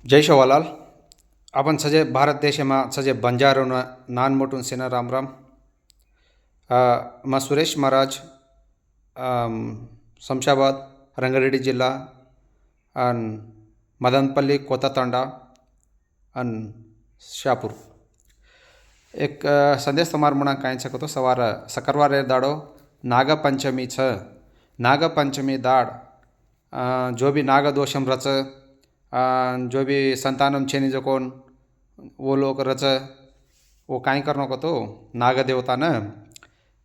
जय शिवलाल. आपण सजे भारत देश में सजे बंजारो नान मोटून सेना राम राम. मैं सुरेश महाराज, शमशाबाद रंगारेड्डी जिल्हा अन मदनपल्ली कोतातांडा अन शापूर. एक संदेश तमार म्हणा काय शकतो. सवार सकरवार दाड़ो नागपंचमी छ. नागपंचमी दाड़ जो भी नागदोषम रच, जो भी संतानम छेनी जो कौन वो लोग रच, वो काई करनो को तो नाग देवता न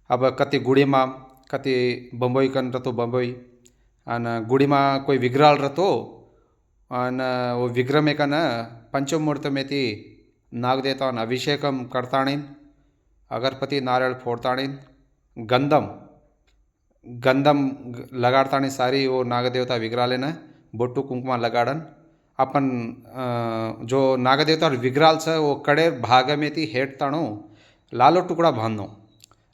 अब कति गुड़ी में कति बंबई कन रतो बंबई अन गुड़ी में कोई विग्रह रतो अन वो विग्रह में कन पंचमुहूर्त में थी नाग देवता अभिषेकम करताणीन, अगरपति नारियल फोड़ताणीन, गंधम गंधम लगाड़ताणी सारी वो नाग देवता विग्रह लेना बोट्टू कुंकुमा लगाड़न. अपन जो नागदेवता विग्रह छ वो कड़े भाग में थी हेठ ताणो लालो टुकड़ा बांधनो.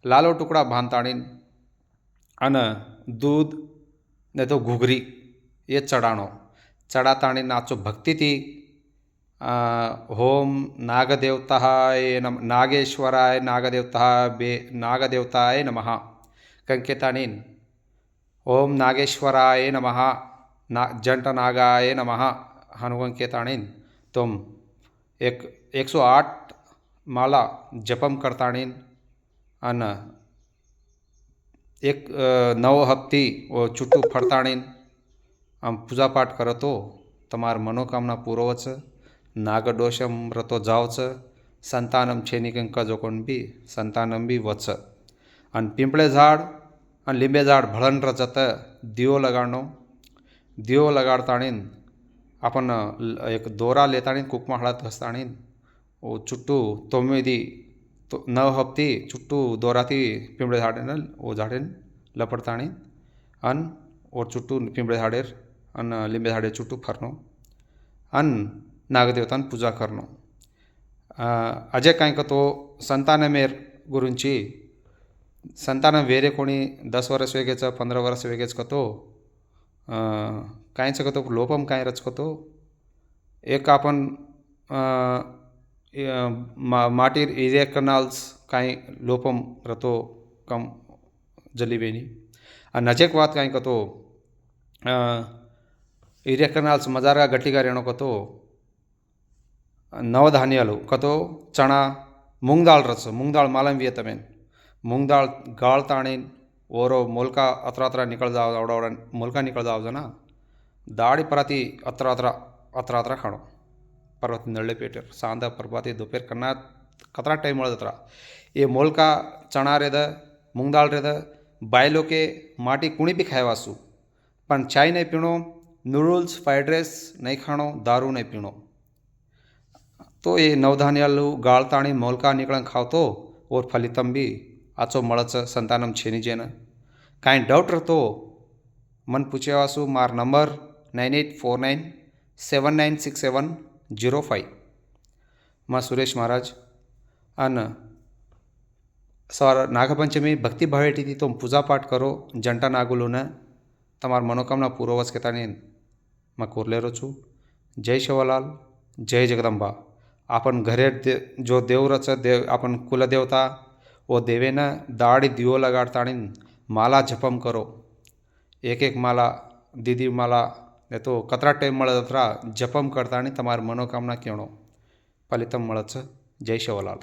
लालो टुकड़ा बांधताणीन अन दूध ने तो घुघरी ये चढ़ाणो. चढ़ाताणी नाचो भक्ति थी होम नागदेवताय नम नागेश्वराय नागदेवताय नमः कंकेताणीन ओम नागेश्वराय नमः जंट नागाय नमः हनुवंकेताणीन तुम 108 माला जपम करताणीन अन एक 9 हफ्ती वो चुट्टू फरताणीन आम पूजा पाठ करतो. तमार मनोकामना पूरोवच, नागदोषम रतो जावच, संतानम छेनी कंका जो कोण बी संतानम बी वच. अन पिंपळे झाड अन लिंबे झाड भळन रचत दियो लगाड़नो. दियो लगाड़ताणीन अपन एक दोरा लेताणीन कुकमा हळद घसताणीन वो चुट्टू तोमेदी तो 9 हफ्ती चुट्टू दोराती पिंपळे झाडेन वो झाडेन लपड़ताणीन अन वो चुट्टू पिंपळे झाडेर अन लिंबे झाडे चुट्टू फरनो अन नागदेवतान पूजा करनो. अजय काय तो संतानमेर गुरुंची संतान वेरे कोणी 10 वर्ष वेगेच 15 वर्ष वेगेच कतो कांयच कतो लोपम काय रच कतो एक आपण माटीर एरिया कनाल्स कांय लोपम रतो कम जलीबेनी नजेक बात कांय कतो एरिया कनाल्स मजारा गट्टीगा रेणो कतो नवधान्यालु कतो चना मूंग दाल रच मूंग दाल मालम वियतमेन मूंग दाल गाळताणीन ओरो मोलका अतरा निकल जाओ आवड़ा मोलका निकल जाओ जना दाड़ी पराती अतरा खाणो पर्वत नल्ले पेटर सांद पर्वती दोपहर करना कतरा टाइम अतरा ये मोलका चना रेद मूंग दाल रेद बायलो के माटी कुणी भी खायवासु पण चाय नहीं पीणो, नूडल्स फ्राइड राइस नहीं खाणो, दारू नहीं पीणो. तो ये नवधान्यालु गाळताणी मोलका निकलन खावतो और फलितम भी आचो मळच संतानम छेनी जेन. कांई डाउट रहतो मन पूछेवासु मार नंबर 9849796705. मैं सुरेश महाराज अन सवार नागपंचमी भक्ति भावेटी थी तुम पूजा पाठ करो जंटा नागुलू ने तमार मनोकामना पूर्वज के तानी मैं कोरलेरो छू. जय शिवलाल, जय जगदंबा. आपण घरे जो देव रच देव आपण कुलदेवता वो देवेन दाड़ी दियो लगाड़ताणी माला जपम करो. एक माला दीदी माला ने तो कतरा टाइम मळ जपम करताणी तमार मनोकामना केणो फलितम मळच. जय शिवलाल.